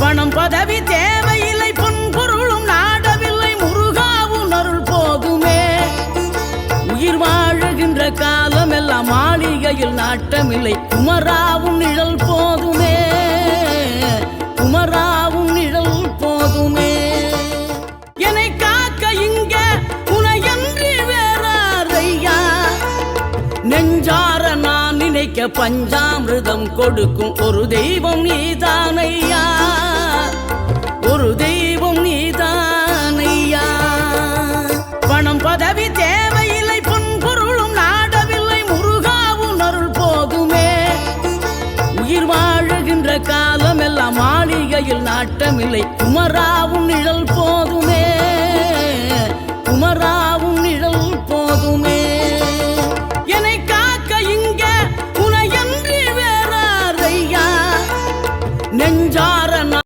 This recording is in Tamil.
பணம் பதவி தேவையில்லை, பொன்பொருளும் நாடவில்லை, முருகாவும் அருள் போதுமே. உயிர் வாழுகின்ற காலம் எல்லாம் மாளிகையில் நாட்டமில்லை, குமராவும் நிழல் போதுமே, குமராவும் நிழல் போதுமே. என்னை காக்க இங்க உனையன்றி வேறாரையா, நெஞ்சார நான் நினைக்க பஞ்சாமிர்தம் கொடுக்கும் ஒரு தெய்வம் நீதானையா, ஒரு தெய்வம் நீதானையா. பணம் பதவி தேவையில்லை, பொன்பொருளும் நாடவில்லை, முருகாவும் அருள் போதுமே. உயிர் வாழுகின்ற காலம் எல்லாம் மாளிகையில் நாட்டமில்லை, குமராவும் நிழல் போ